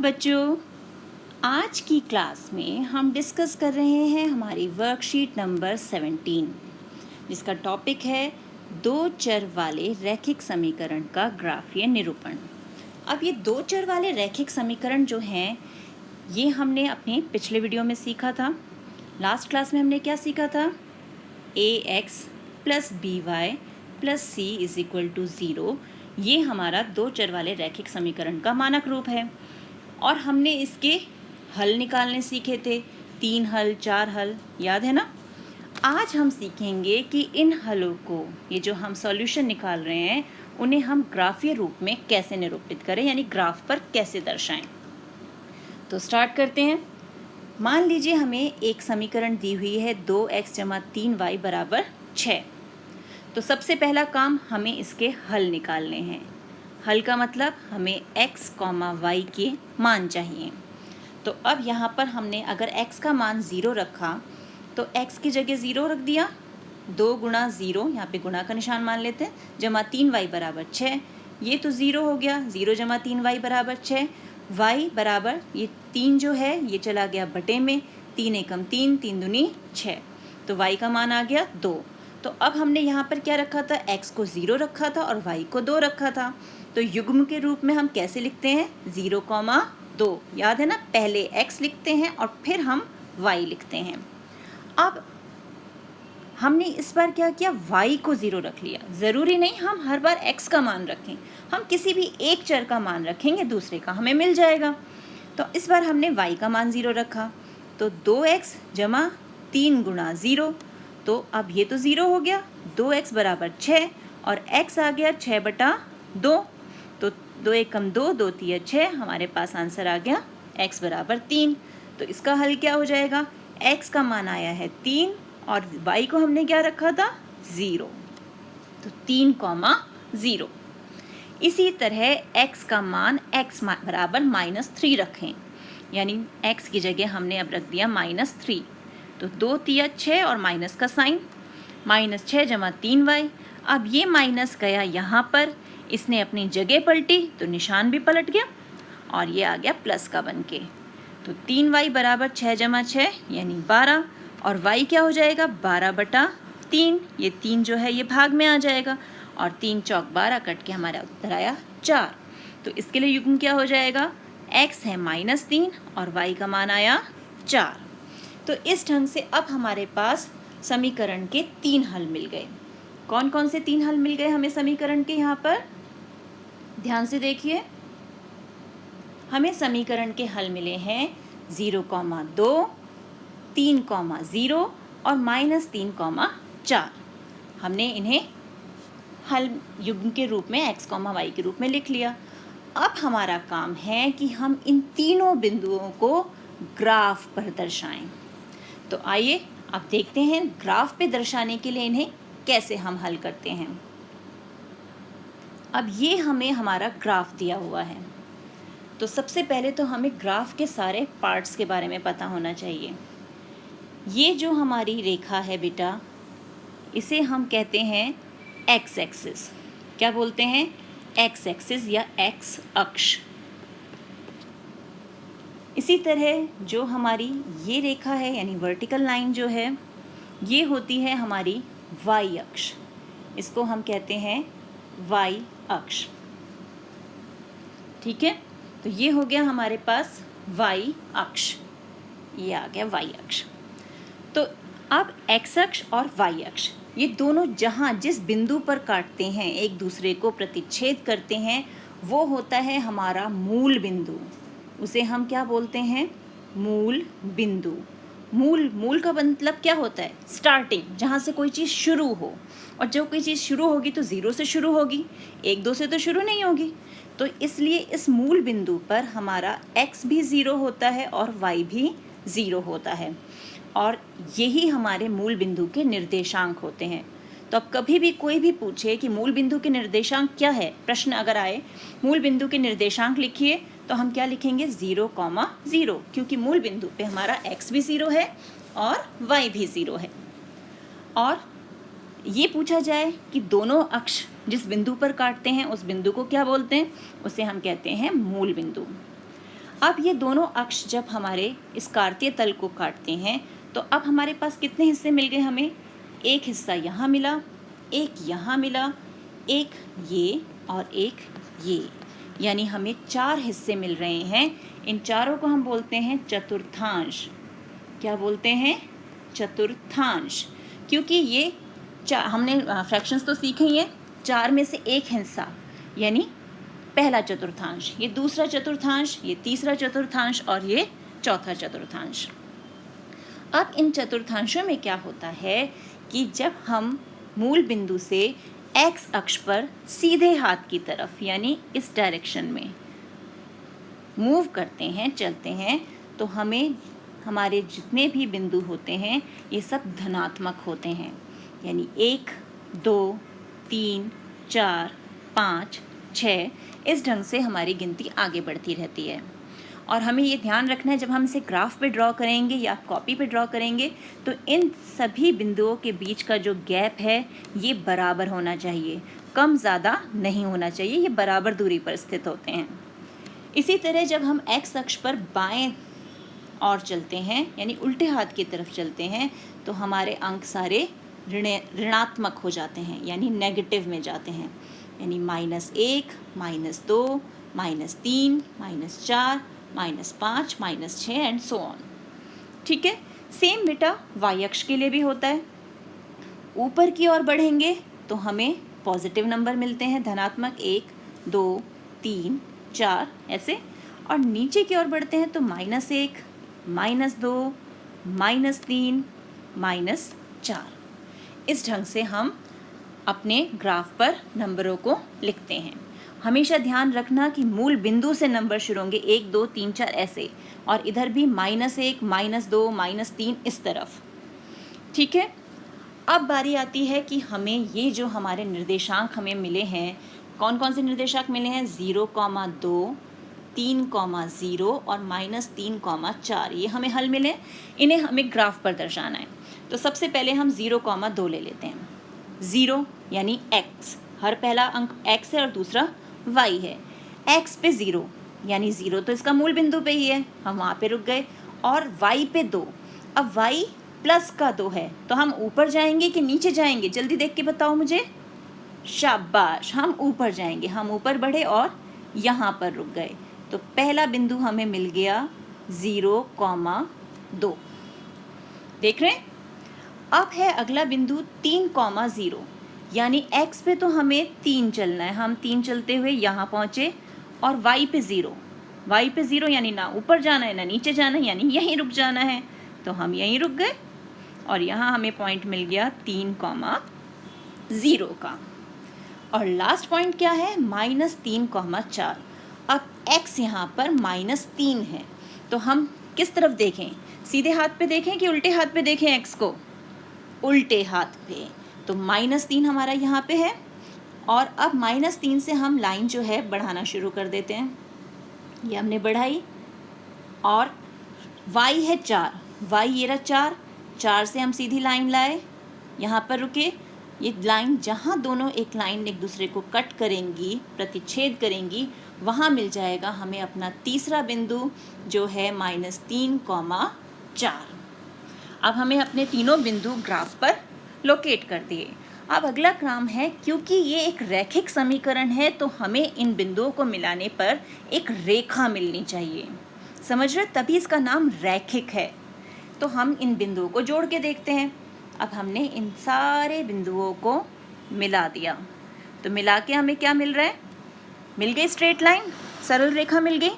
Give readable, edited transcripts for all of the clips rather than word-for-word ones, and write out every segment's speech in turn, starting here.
बच्चों, आज की क्लास में हम डिस्कस कर रहे हैं हमारी वर्कशीट नंबर 17, जिसका टॉपिक है दो चर वाले रैखिक समीकरण का ग्राफीय निरूपण। अब ये दो चर वाले रैखिक समीकरण जो हैं, ये हमने अपने पिछले वीडियो में सीखा था। लास्ट क्लास में हमने क्या सीखा था? ax plus b y plus c is equal to 0, ये हमारा दो चर वाले रैखिक समीकरण का मानक रूप है। और हमने इसके हल निकालने सीखे थे, 3 हल 4 हल, याद है ना? आज हम सीखेंगे कि इन हलों को, ये जो हम सॉल्यूशन निकाल रहे हैं, उन्हें हम ग्राफीय रूप में कैसे निरूपित करें, यानी ग्राफ पर कैसे दर्शाएं। तो स्टार्ट करते हैं। मान लीजिए हमें एक समीकरण दी हुई है 2x = 3y = 6। तो सबसे पहला काम हमें इसके हल निकालने हैं। हल का मतलब हमें x, y के मान चाहिए। तो अब यहाँ पर हमने अगर x का मान 0 रखा तो x की जगह 0 रख दिया, 2 गुणा 0, यहाँ पे गुणा का निशान मान लेते हैं, जमा 3y = 6। ये तो 0 हो गया, 0 जमा 3y = 6। y बराबर ये 3 जो है ये चला गया बटे में, 3 एकम 3, 3 दूनी 6, तो y का मान आ गया 2। तो अब हमने यहाँ पर क्या रखा था? x को 0 रखा था और y को 2 रखा था। तो युग्म के रूप में हम कैसे लिखते हैं? 0,2, याद है ना? पहले x लिखते हैं और फिर हम y लिखते हैं। अब हमने इस बार क्या किया? y को 0 रख लिया। ज़रूरी नहीं हम हर बार x का मान रखें, हम किसी भी एक चर का मान रखेंगे, दूसरे का हमें मिल जाएगा। तो इस बार हमने y का मान 0 रखा, तो 2x जमा 3 गुणा 0, तो अब ये तो 0 हो गया, 2x = 6 और x आ गया 6/2, तो 2 एकम 2, 2 तिया 6, हमारे पास आंसर आ गया x = 3। तो इसका हल क्या हो जाएगा? x का मान आया है 3 और y को हमने क्या रखा था? 0, तो 3,0। इसी तरह x का मान x = -3 रखें, यानी x की जगह हमने अब रख दिया -3, तो 2 तिया 6 और माइनस का साइन, -6 जमा 3y। अब ये माइनस गया यहाँ पर, इसने अपनी जगह पलटी तो निशान भी पलट गया और ये आ गया प्लस का बन के। तो 3y = 6 जमा 6 यानी 12, और y क्या हो जाएगा? 12/3, ये 3 जो है ये भाग में आ जाएगा और 3 चौक 12 कट के हमारा उत्तर आया 4। तो इसके लिए युग्म क्या हो जाएगा? x है -3 और y का मान आया 4। तो इस ढंग से अब हमारे पास समीकरण के 3 हल मिल गए। कौन कौन से 3 हल मिल गए हमें समीकरण के? यहाँ पर ध्यान से देखिए, हमें समीकरण के हल मिले हैं 0,2, 3,0 और -3,4। हमने इन्हें हल युग्म के रूप में x, y के रूप में लिख लिया। अब हमारा काम है कि हम इन तीनों बिंदुओं को ग्राफ पर दर्शाएं। तो आइए अब देखते हैं ग्राफ पे दर्शाने के लिए इन्हें कैसे हम हल करते हैं। अब ये हमें हमारा ग्राफ दिया हुआ है, तो सबसे पहले तो हमें ग्राफ के सारे पार्ट्स के बारे में पता होना चाहिए। ये जो हमारी रेखा है बेटा, इसे हम कहते हैं एक्स एक्सिस। क्या बोलते हैं? एक्स एक्सिस या एक्स अक्ष। इसी तरह जो हमारी ये रेखा है यानी वर्टिकल लाइन जो है, ये होती है हमारी वाई अक्ष, इसको हम कहते हैं वाई अक्ष। ठीक है, तो ये हो गया हमारे पास वाई अक्ष, ये आ गया वाई अक्ष। तो अब एक्स अक्ष और वाई अक्ष, ये दोनों जहाँ जिस बिंदु पर काटते हैं, एक दूसरे को प्रतिच्छेद करते हैं, वो होता है हमारा मूल बिंदु। उसे हम क्या बोलते हैं? मूल बिंदु। मूल का मतलब क्या होता है? स्टार्टिंग, जहाँ से कोई चीज़ शुरू हो, और जो कोई चीज़ शुरू होगी तो 0 से शुरू होगी, 1 2 से तो शुरू नहीं होगी। तो इसलिए इस मूल बिंदु पर हमारा x भी 0 होता है और y भी 0 होता है, और यही हमारे मूल बिंदु के निर्देशांक होते हैं। तो अब कभी भी कोई भी पूछे कि मूल बिंदु के निर्देशांक क्या है, प्रश्न अगर आए मूल बिंदु के निर्देशांक लिखिए, तो हम क्या लिखेंगे? 0,0, क्योंकि मूल बिंदु पे हमारा x भी 0 है और y भी 0 है। और ये पूछा जाए कि दोनों अक्ष जिस बिंदु पर काटते हैं उस बिंदु को क्या बोलते हैं? उसे हम कहते हैं मूल बिंदु। अब ये दोनों अक्ष जब हमारे इस कार्तीय तल को काटते हैं तो अब हमारे पास कितने हिस्से मिल गए हमें? एक हिस्सा यहाँ मिला, एक यहाँ मिला, एक ये और एक ये, यानी हमें 4 हिस्से मिल रहे हैं। इन चारों को हम बोलते हैं चतुर्थांश। क्या बोलते हैं? चतुर्थांश। क्योंकि ये हमने फ्रैक्शंस तो सीखे ही हैं, 4 में से एक हिस्सा यानी पहला चतुर्थांश, ये दूसरा चतुर्थांश, ये तीसरा चतुर्थांश और ये चौथा चतुर्थांश। अब इन चतुर्थांशों में क्या होता है कि जब हम मूल बिंदु से एक्स अक्ष पर सीधे हाथ की तरफ यानी इस डायरेक्शन में मूव करते हैं, चलते हैं, तो हमें हमारे जितने भी बिंदु होते हैं ये सब धनात्मक होते हैं, यानी 1, 2, 3, 4, 5, 6 इस ढंग से हमारी गिनती आगे बढ़ती रहती है। और हमें ये ध्यान रखना है जब हम इसे ग्राफ पे ड्रॉ करेंगे या कॉपी पे ड्रॉ करेंगे तो इन सभी बिंदुओं के बीच का जो गैप है ये बराबर होना चाहिए, कम ज़्यादा नहीं होना चाहिए, ये बराबर दूरी पर स्थित होते हैं। इसी तरह जब हम एक्स अक्ष पर बाएं और चलते हैं यानी उल्टे हाथ की तरफ चलते हैं तो हमारे अंक सारे ऋणात्मक हो जाते हैं यानी नेगेटिव में जाते हैं, यानी -1, -2, -3, -4, -5, -6 एंड सो ऑन। ठीक है, सेम बेटा वाई अक्ष के लिए भी होता है। ऊपर की ओर बढ़ेंगे तो हमें पॉजिटिव नंबर मिलते हैं, धनात्मक 1, 2, 3, 4 ऐसे, और नीचे की ओर बढ़ते हैं तो -1, -2, -3, -4 इस ढंग से हम अपने ग्राफ पर नंबरों को लिखते हैं। हमेशा ध्यान रखना कि मूल बिंदु से नंबर शुरू होंगे 1, 2, 3, 4 ऐसे, और इधर भी -1, -2, -3 इस तरफ। ठीक है, अब बारी आती है कि हमें ये जो हमारे निर्देशांक हमें मिले हैं, कौन कौन से निर्देशांक मिले हैं? 0,2, 3,0 और -3,4 ये हमें हल मिले, इन्हें हमें ग्राफ पर दर्शाना है। तो सबसे पहले हम 0,2 ले लेते हैं। 0 यानी x, हर पहला अंक x है और दूसरा y है। x पे 0 यानी 0 तो इसका मूल बिंदु पे ही है, हम वहाँ पे रुक गए, और y पे 2। अब y प्लस का 2 है तो हम ऊपर जाएंगे कि नीचे जाएंगे? जल्दी देख के बताओ मुझे। शाबाश, हम ऊपर जाएंगे। हम ऊपर बढ़े और यहाँ पर रुक गए, तो पहला बिंदु हमें मिल गया 0,2। देख रहे हैं? अब है अगला बिंदु 3,0 यानी x पे तो हमें 3 चलना है, हम 3 चलते हुए यहाँ पहुँचे, और y पे 0 यानी ना ऊपर जाना है ना नीचे जाना है, यानी यहीं रुक जाना है, तो हम यहीं रुक गए, और यहाँ हमें पॉइंट मिल गया 3,0 का। और लास्ट पॉइंट क्या है? -3,4। अब x यहाँ पर -3 है, तो हम किस तरफ देखें? सीधे हाथ पे देखें कि उल्टे हाथ पे देखें x को? उल्टे हाथ पे। तो -3 हमारा यहाँ पे है, और अब -3 से हम लाइन जो है बढ़ाना शुरू कर देते हैं। ये हमने बढ़ाई, और y है 4, y ये रहा 4 से हम सीधी लाइन लाए, यहाँ पर रुके। ये लाइन जहाँ दोनों एक लाइन एक दूसरे को कट करेंगी, प्रतिच्छेद करेंगी, वहाँ मिल जाएगा हमें अपना तीसरा बिंदु जो है -3,4। अब हमें अपने तीनों बिंदु ग्राफ पर लोकेट कर दिए। अब अगला काम है, क्योंकि ये एक रैखिक समीकरण है तो हमें इन बिंदुओं को मिलाने पर एक रेखा मिलनी चाहिए। समझ रहे? तभी इसका नाम रैखिक है। तो हम इन बिंदुओं को जोड़ के देखते हैं। अब हमने इन सारे बिंदुओं को मिला दिया, तो मिला के हमें क्या मिल रहा है? मिल गई स्ट्रेट लाइन, सरल रेखा मिल गई।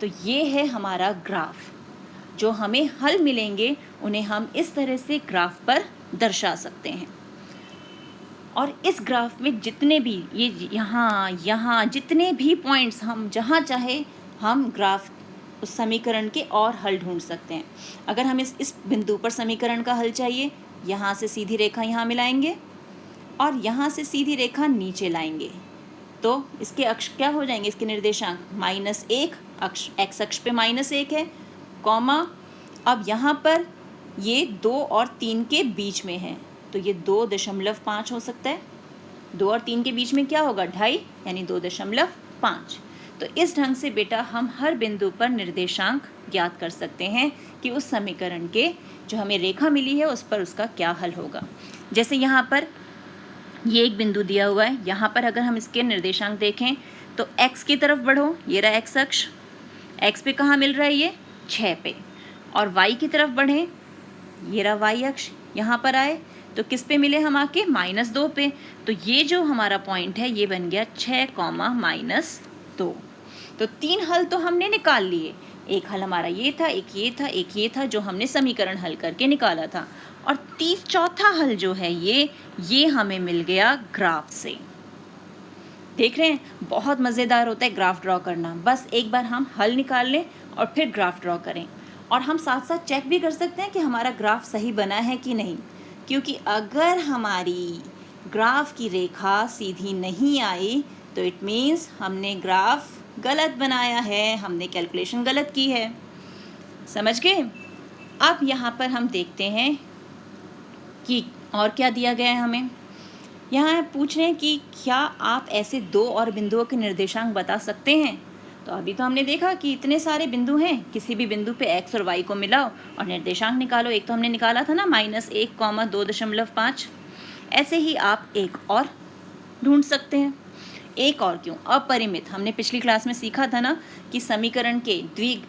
तो ये है हमारा ग्राफ। जो हमें हल मिलेंगे उन्हें हम इस तरह से ग्राफ पर दर्शा सकते हैं। और इस ग्राफ में जितने भी ये यहाँ जितने भी पॉइंट्स हम जहाँ चाहे हम ग्राफ उस समीकरण के और हल ढूंढ सकते हैं। अगर हमें इस बिंदु पर समीकरण का हल चाहिए, यहाँ से सीधी रेखा यहाँ मिलाएंगे और यहाँ से सीधी रेखा नीचे लाएंगे, तो इसके अक्ष क्या हो जाएंगे? इसके निर्देशांक -1 अक्ष, x अक्ष पे -1 है, कॉमा, अब यहाँ पर ये 2 और 3 के बीच में है, तो ये 2.5 हो सकता है। 2 और 3 के बीच में क्या होगा? 2.5 यानी 2.5। तो इस ढंग से बेटा हम हर बिंदु पर निर्देशांक ज्ञात कर सकते हैं कि उस समीकरण के जो हमें रेखा मिली है उस पर उसका क्या हल होगा। जैसे यहाँ पर ये एक बिंदु दिया हुआ है, यहाँ पर अगर हम इसके निर्देशांक देखें तो x की तरफ बढ़ो, ये रहा x अक्ष, x पे कहाँ मिल रहा है ये 6 पे, और y की तरफ बढ़ें, ये रहा y अक्ष, यहाँ पर आए तो किस पे मिले हम आके -2 पे। तो ये जो हमारा पॉइंट है ये बन गया 6, -2। तो 3 हल तो हमने निकाल लिए, एक हल हमारा ये था, एक ये था, एक ये था जो हमने समीकरण हल करके निकाला था, और चौथा हल जो है ये हमें मिल गया ग्राफ से। देख रहे हैं, बहुत मज़ेदार होता है ग्राफ ड्रॉ करना। बस एक बार हम हल निकाल लें और फिर ग्राफ ड्रॉ करें, और हम साथ साथ चेक भी कर सकते हैं कि हमारा ग्राफ सही बना है कि नहीं, क्योंकि अगर हमारी ग्राफ की रेखा सीधी नहीं आई तो इट मीन्स हमने ग्राफ गलत बनाया है, हमने कैलकुलेशन गलत की है। समझ गए? अब यहाँ पर हम देखते हैं कि और क्या दिया गया है हमें। यहाँ पूछ रहे हैं कि क्या आप ऐसे 2 और बिंदुओं के निर्देशांक बता सकते हैं। तो अभी तो हमने देखा कि इतने सारे बिंदु हैं, किसी भी बिंदु पे x और y को मिलाओ और निर्देशांक निकालो। एक तो हमने निकाला था ना -1, 2.5। ऐसे ही आप एक और ढूंढ सकते हैं। एक और क्यों? अपरिमित। हमने पिछली क्लास में सीखा था ना कि समीकरण के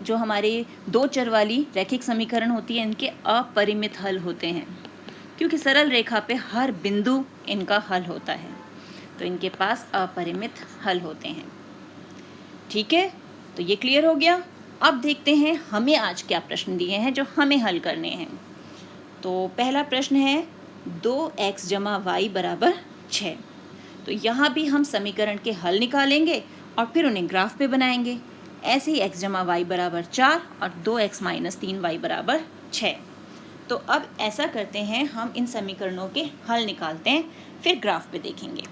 जो हमारे 2 चर वाली रैखिक समीकरण होती है, इनके अपरिमित हल होते हैं, क्योंकि सरल रेखा पे हर बिंदु इनका हल होता है, तो इनके पास अपरिमित हल होते हैं। ठीक है, तो ये क्लियर हो गया। अब देखते हैं हमें आज क्या प्रश्न दिए हैं जो हमें हल करने हैं। तो पहला प्रश्न है 2x + y = 6। तो यहाँ भी हम समीकरण के हल निकालेंगे और फिर उन्हें ग्राफ पे बनाएंगे। ऐसे ही x + y = 4 और 2x - 3y = 6। तो अब ऐसा करते हैं, हम इन समीकरणों के हल निकालते हैं, फिर ग्राफ पे देखेंगे।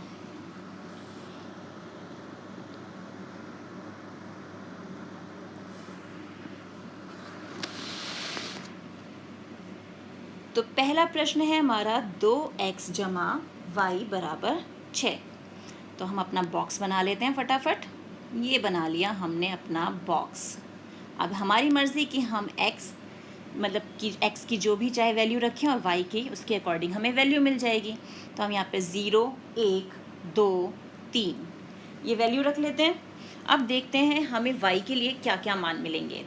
तो पहला प्रश्न है हमारा 2x + y = 6। तो हम अपना बॉक्स बना लेते हैं फटाफट। ये बना लिया हमने अपना बॉक्स। अब हमारी मर्ज़ी कि हम x की जो भी चाहे वैल्यू रखें और y की उसके अकॉर्डिंग हमें वैल्यू मिल जाएगी। तो हम यहाँ पे 0, 1, 2, 3 ये वैल्यू रख लेते हैं। अब देखते हैं हमें y के लिए क्या क्या मान मिलेंगे।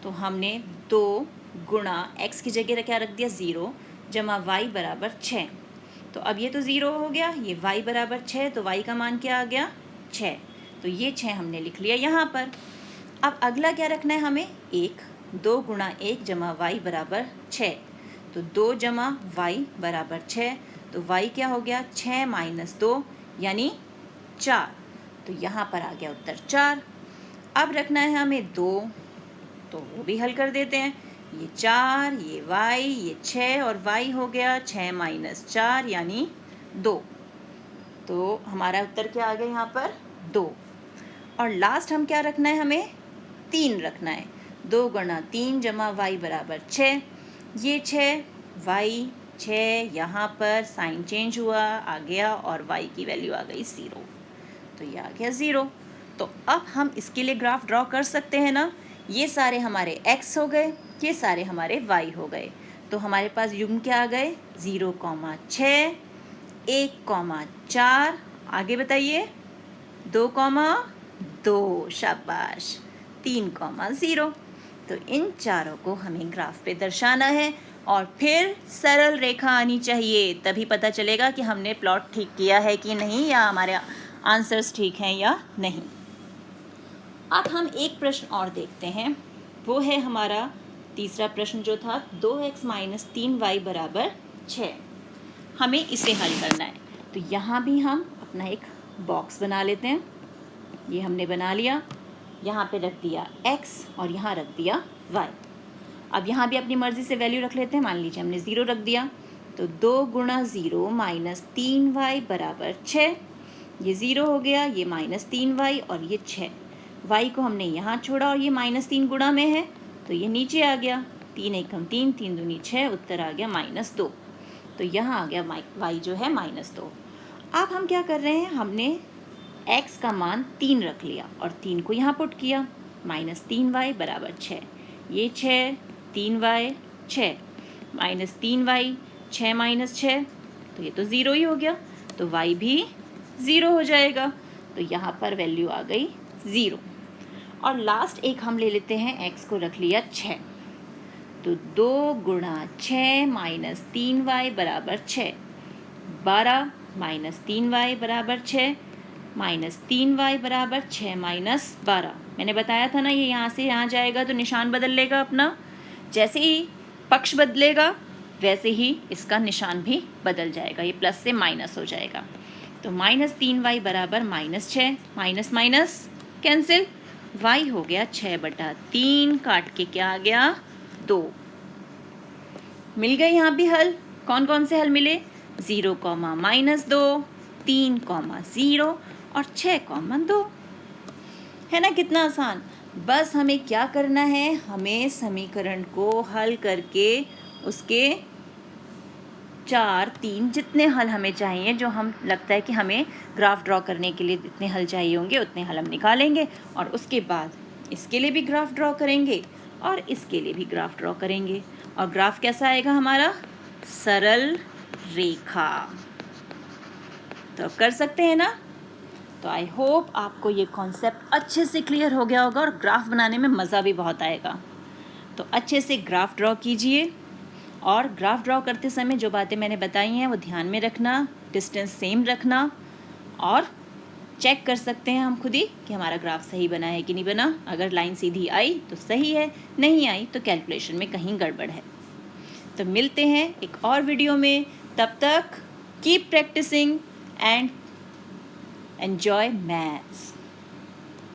तो हमने 2 गुणा x की जगह क्या रख दिया 0 + y = 6। तो अब ये तो 0 हो गया, ये y = 6, तो y का मान क्या आ गया 6। तो ये 6 हमने लिख लिया यहाँ पर। अब अगला क्या रखना है हमें 1, 2 गुणा 1 + y = 6। तो 2 + y = 6, तो y क्या हो गया 6 - 2 यानी 4। तो यहाँ पर आ गया उत्तर 4। अब रखना है हमें 2, तो वो भी हल कर देते हैं। ये 4, ये y, ये 6 और y हो गया 6 - 4 यानी 2। तो हमारा उत्तर क्या आ गया यहाँ पर 2। और लास्ट हम क्या रखना है, हमें 3 रखना है। 2 गुणा 3 + y = 6। ये 6, y 6, यहाँ पर साइन चेंज हुआ आ गया और y की वैल्यू आ गई 0। तो ये आ गया 0। तो अब हम इसके लिए ग्राफ ड्रॉ कर सकते हैं ना। ये सारे हमारे x हो गए, ये सारे हमारे y हो गए। तो हमारे पास युग्म क्या आ गए 0, 6, 1, 4, आगे बताइए 2, 2, शाबाश, 3, 0। तो इन चारों को हमें ग्राफ पे दर्शाना है और फिर सरल रेखा आनी चाहिए, तभी पता चलेगा कि हमने प्लॉट ठीक किया है कि नहीं, या हमारे आंसर्स ठीक हैं या नहीं। अब हम एक प्रश्न और देखते हैं, वो है हमारा तीसरा प्रश्न जो था 2x - 3y = 6। हमें इसे हल करना है। तो यहाँ भी हम अपना एक बॉक्स बना लेते हैं। ये हमने बना लिया, यहाँ पे रख दिया x और यहाँ रख दिया y। अब यहाँ भी अपनी मर्ज़ी से वैल्यू रख लेते हैं। मान लीजिए हमने 0 रख दिया, तो 2 गुणा 0 - 3y = 6। ये 0 हो गया, ये -3y और ये 6। y को हमने यहाँ छोड़ा और ये -3 गुणा में है, तो ये नीचे आ गया। 3 × 1 = 3, 3 दूनी 6, उत्तर आ गया -2। तो यहाँ आ गया y जो है -2। अब हम क्या कर रहे हैं, हमने x का मान 3 रख लिया और 3 को यहाँ पुट किया, -3y बराबर 6। ये 6, 3y 6, -3y 6 - 6, तो ये तो 0 ही हो गया, तो y भी 0 हो जाएगा। तो यहाँ पर वैल्यू आ गई 0। और लास्ट एक हम ले लेते हैं, x को रख लिया 6, तो 2 गुणा 6 - 3y बराबर 6, 12 - 3y बराबर 6, -3y बराबर 6 - 12। मैंने बताया था ना, ये यहाँ से यहाँ जाएगा तो निशान बदल लेगा अपना। जैसे ही पक्ष बदलेगा वैसे ही इसका निशान भी बदल जाएगा, ये प्लस से माइनस हो जाएगा। तो -3y बराबर -6, माइनस माइनस कैंसिल, y हो गया 6/3, काट के क्या आ गया 2। मिल गए यहाँ भी हल। कौन कौन से हल मिले? 0, -2, 3, 0 और 6, 2। है ना कितना आसान। बस हमें क्या करना है, हमें समीकरण को हल करके उसके 4, 3 जितने हल हमें चाहिए, जो हम लगता है कि हमें ग्राफ ड्रॉ करने के लिए जितने हल चाहिए होंगे उतने हल हम निकालेंगे, और उसके बाद इसके लिए भी ग्राफ ड्रॉ करेंगे और इसके लिए भी ग्राफ ड्रॉ करेंगे। और ग्राफ कैसा आएगा हमारा? सरल रेखा। तो कर सकते हैं ना? तो आई होप आपको ये कॉन्सेप्ट अच्छे से क्लियर हो गया होगा और ग्राफ बनाने में मज़ा भी बहुत आएगा। तो अच्छे से ग्राफ ड्रॉ कीजिए, और ग्राफ ड्रॉ करते समय जो बातें मैंने बताई हैं वो ध्यान में रखना, डिस्टेंस सेम रखना, और चेक कर सकते हैं हम खुद ही कि हमारा ग्राफ सही बना है कि नहीं बना। अगर लाइन सीधी आई तो सही है, नहीं आई तो कैलकुलेशन में कहीं गड़बड़ है। तो मिलते हैं एक और वीडियो में, तब तक keep practising and enjoy maths.